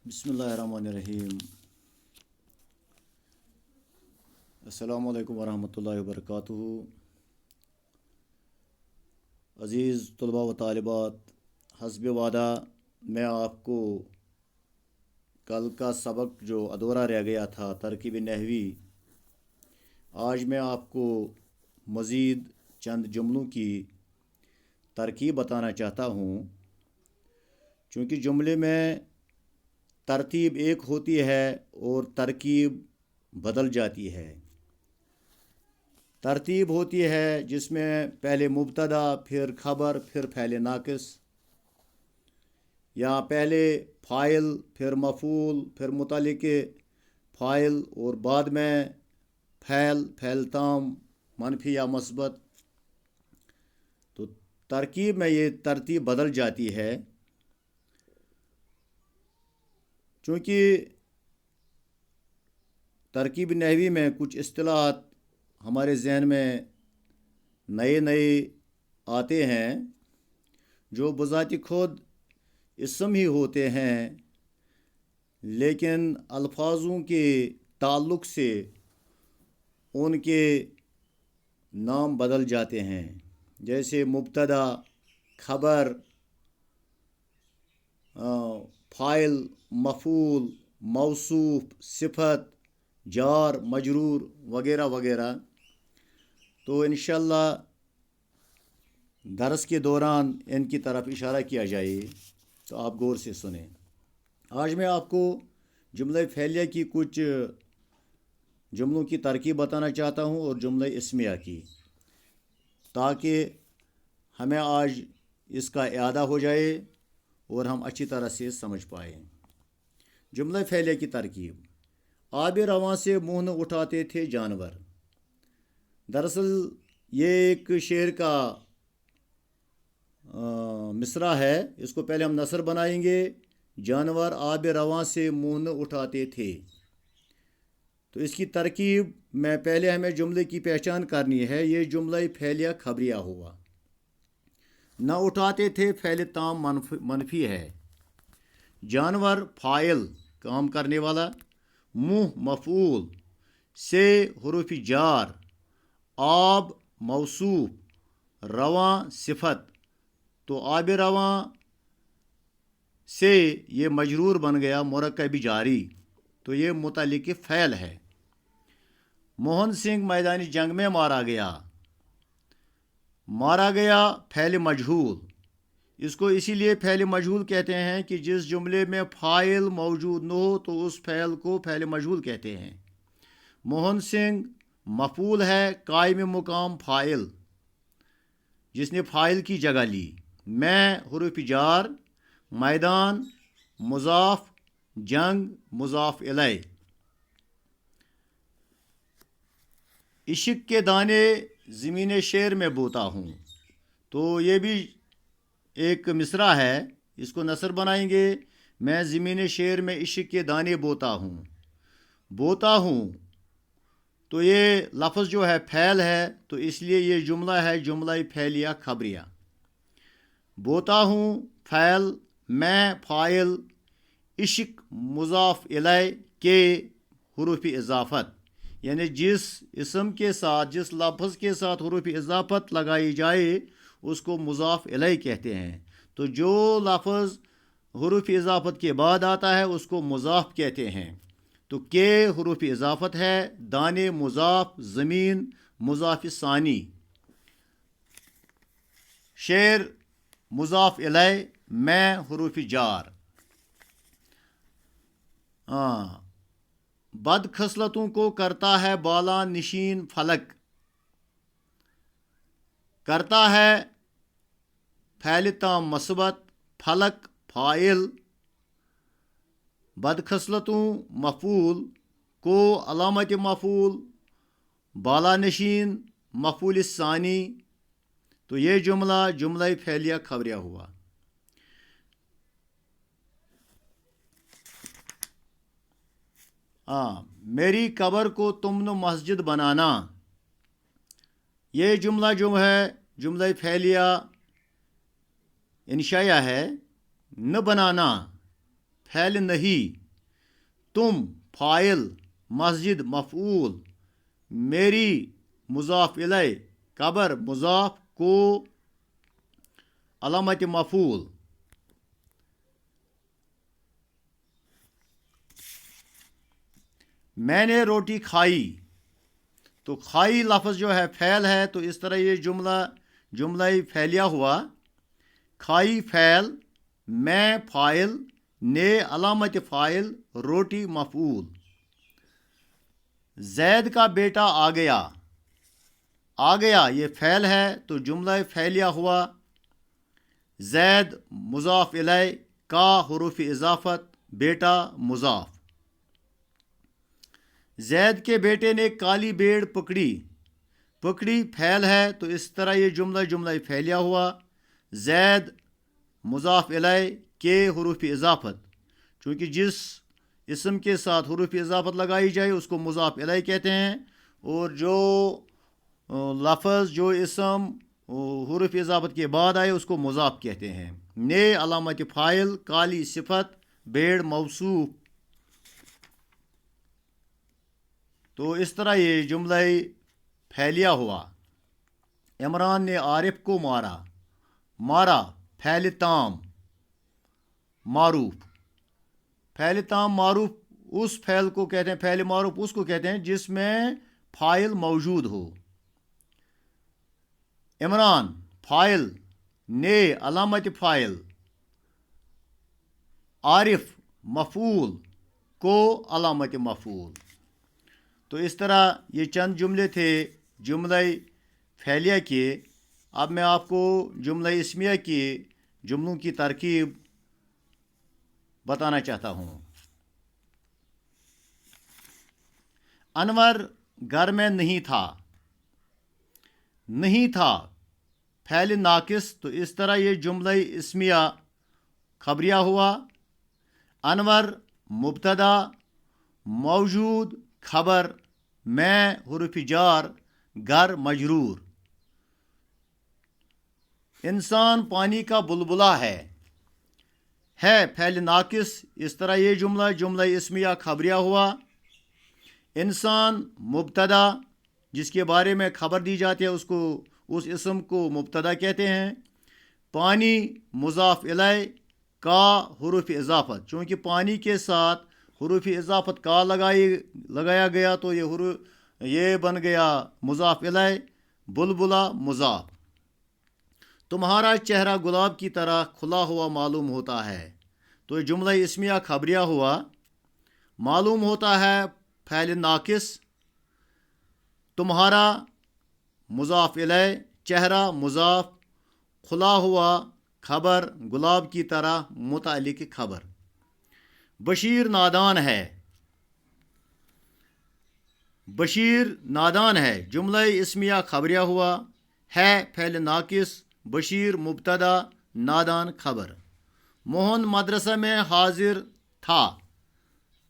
बिस्मिल्लाहिर्रहमानिर्रहीम। अस्सलामु अलैकुम वरहमतुल्लाहि वबरकातुहू। अज़ीज़ तलबा व तालिबात, हस्ब वादा मैं आपको कल का सबक जो अधूरा रह गया था तरकीब नहवी, आज मैं आपको मज़ीद चंद जुमलों की तरकीब बताना चाहता हूँ। चूँकि जुमले में तरतीब एक होती है और तरकीब बदल जाती है। तरतीब होती है जिसमें पहले मुब्तदा, फिर खबर, फिर फ़ैल नाक़िस, या पहले फ़ाइल, फिर मफ़ूल, फिर मुतल्लिक़ फ़ाइल और बाद में फ़ैल ताम मनफी या मस्बत। तो तरकीब में ये तरतीब बदल जाती है। चूँकि तरकीब नहवी में कुछ इस्तिलाहात हमारे ज़हन में नए नए आते हैं जो बज़ाति खुद इसम ही होते हैं, लेकिन अल्फाजों के ताल्लुक़ से उनके नाम बदल जाते हैं। जैसे मुब्तदा, खबर, फ़ाइल, मफ़ूल, मौसूफ़, सिफ़त, जार, मजरूर वगैरह वगैरह। तो इंशाअल्लाह दरस के दौरान इनकी तरफ इशारा किया जाए, तो आप गौर से सुनें। आज मैं आपको जुमला फ़ेलिया की कुछ जुमलों की तरकीब बताना चाहता हूँ और जुमला इस्मिया की, ताकि हमें आज इसका इआदा हो जाए और हम अच्छी तरह से समझ पाएँ। जुमला फ़ेलिया की तरकीब। आब रवां से मुँह न उठाते थे जानवर। दरअसल ये एक शेर का मिसरा है। इसको पहले हम नसर बनाएंगे। जानवर आब रवां से मुँह न उठाते थे। तो इसकी तरकीब में पहले हमें जुमले की पहचान करनी है। ये जुमला फ़ेलिया खबरिया हुआ। न उठाते थे फ़ैल ताम मनफी है। जानवर फ़ाइल काम करने वाला, मुँह मफ़ूल, से हुरूफ़ जार, आब मौसूफ़, रवां सिफ़त। तो आब रवां से ये मजरूर बन गया मुरक्कब जारी, तो ये मुतल्लिक़ फ़ैल है। मोहन सिंह मैदानी जंग में मारा गया। मारा गया फ़ैल मजहूल। इसको इसीलिए फ़ैल मजहूल कहते हैं कि जिस जुमले में फ़ाइल मौजूद न हो तो उस फ़ैल को फ़ैल मजहूल कहते हैं। मोहन सिंह मफ़ूल है, कायम मुकाम फ़ाइल, जिसने फ़ाइल की जगह ली। मैं हुरूफ़ जार, मैदान मुज़ाफ़, जंग मुज़ाफ़ इलैह। इश्क के दाने ज़मीन शेर में बोता हूँ। तो ये भी एक मिसरा है। इसको नसर बनाएंगे। मैं ज़मीन शेर में इश्क के दाने बोता हूँ। बोता हूँ तो ये लफ्ज़ जो है फ़ैल है, तो इसलिए ये जुमला है जुमला फ़ेलिया खबरिया। बोता हूँ फ़ैल, मैं फ़ाइल, इश्क मुज़ाफ़ इलैह के हुरूफ़ इज़ाफ़त, यानी जिस इसम के साथ, जिस लफ्ज़ के साथ हुरूफ़ इज़ाफ़त लगाई जाए उसको मुज़ाफ़ इलैह कहते हैं। तो जो लफ्ज़ हुरूफ़ इज़ाफ़त के बाद आता है उसको मुज़ाफ़ कहते हैं। तो के हुरूफ़ इज़ाफ़त है, दाने मुज़ाफ़, ज़मीन मुज़ाफ़ सानी, शेर मुज़ाफ़ इलैह, मैं हुरूफ़ जार। बद खसलतों को करता है बाला निशीन फलक। करता है फ़ैल ताम मस्बत, फलक फ़ाइल, बदखसलतों मफ़ूल, को अलामत मफ़ूल, बाला नशीन मफ़ूल सानी। तो ये जुमला जुमला फ़ेलिया खबरिया हुआ। मेरी कब्र को तुमने मस्जिद बनाना। ये जुमला जो है जुमला फ़ेलिया इंशाया है। न बनाना فعل نہیں، تم فاعل، مسجد مفعول، میری مضاف الیہ، خبر مضاف کو علامت مفعول. میں نے روٹی کھائی. تو کھائی لفظ جو ہے فعل ہے، تو اس طرح یہ جملہ فعلیہ ہوا. کھائی فعل، میں فاعل، نے علامت فاعل، روٹی مفعول. زید کا بیٹا آ گیا. آ گیا یہ فعل ہے تو جملہ فعلیہ ہوا. زید مضاف الیہ، کا حروف اضافت، بیٹا مضاف. زید کے بیٹے نے کالی بھیڑ پکڑی. پکڑی فعل ہے تو اس طرح یہ جملہ فعلیہ ہوا. زید مضاف الیہ کے حروف اضافت، چونکہ جس اسم کے ساتھ حروف اضافت لگائی جائے اس کو مضاف الیہ کہتے ہیں، اور جو لفظ جو اسم حروف اضافت کے بعد آئے اس کو مضاف کہتے ہیں. نے علامت فاعل، کالی صفت، بھیڑ موصوف. تو اس طرح یہ جملہ پھیلیا ہوا. عمران نے عارف کو مارا. مارا فعل تام معروف. فعل تام معروف اس فعل کو کہتے ہیں، فعل معروف اس کو کہتے ہیں جس میں فاعل موجود ہو. عمران فاعل، نے علامت فاعل، عارف مفعول، کو علامت مفعول. تو اس طرح یہ چند جملے تھے جملہ فعلیہ کے. اب میں آپ کو جملہ اسمیہ کی جملوں کی ترکیب بتانا چاہتا ہوں. انور گھر میں نہیں تھا. نہیں تھا فعل ناقص، تو اس طرح یہ جملہ اسمیہ خبریہ ہوا. انور مبتدا، موجود خبر، میں حرف جار، گھر مجرور. انسان پانی کا بلبلا ہے فعل ناقص، اس طرح یہ جملہ اسمیہ خبریہ ہوا. انسان مبتدا، جس کے بارے میں خبر دی جاتی ہے اس اسم کو مبتدا کہتے ہیں. پانی مضاف الیہ، کا حروف اضافت، چونکہ پانی کے ساتھ حروف اضافت کا لگایا گیا تو یہ بن گیا مضاف الیہ. بلبلا مضاف. تمہارا چہرہ گلاب کی طرح کھلا ہوا معلوم ہوتا ہے. تو یہ جملہ اسمیہ خبریہ ہوا. معلوم ہوتا ہے فعل ناقص، تمہارا مضاف الیہ، چہرہ مضاف، کھلا ہوا خبر، گلاب کی طرح متعلق خبر. بشیر نادان ہے. بشیر نادان ہے جملہ اسمیہ خبریہ ہوا. ہے فعل ناقص، بشیر مبتدا، نادان خبر. موہن مدرسہ میں حاضر تھا.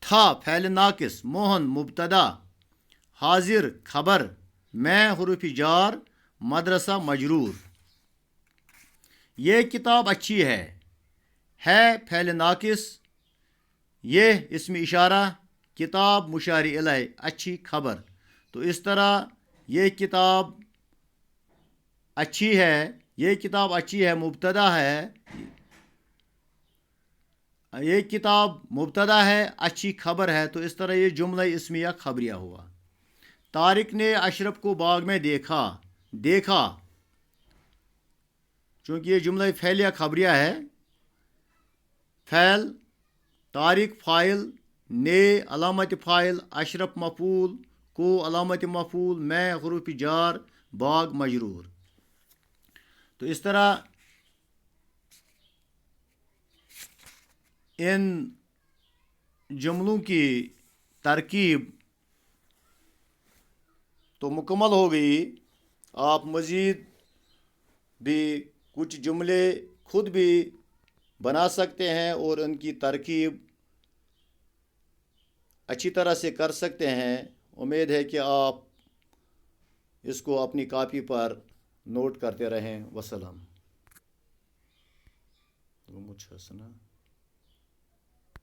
تھا فعل ناقص، موہن مبتدا، حاضر خبر، میں حروف جار، مدرسہ مجرور. یہ کتاب اچھی ہے فعل ناقص، یہ اسم اشارہ، کتاب مشار الیہ، اچھی خبر. تو اس طرح یہ کتاب اچھی ہے مبتدا ہے. یہ کتاب مبتدا ہے، اچھی خبر ہے. تو اس طرح یہ جملہ اسمیہ خبریہ ہوا. طارق نے اشرف کو باغ میں دیکھا، چونکہ یہ جملہ فعلیہ خبریہ ہے. فعل، طارق فاعل، نے علامت فاعل، اشرف مفعول، کو علامت مفعول، میں حروف جار، باغ مجرور. تو اس طرح ان جملوں کی ترکیب تو مکمل ہو گئی. آپ مزید بھی کچھ جملے خود بھی بنا سکتے ہیں اور ان کی ترکیب اچھی طرح سے کر سکتے ہیں. امید ہے کہ آپ اس کو اپنی کاپی پر نوٹ کرتے رہیں. وسلام.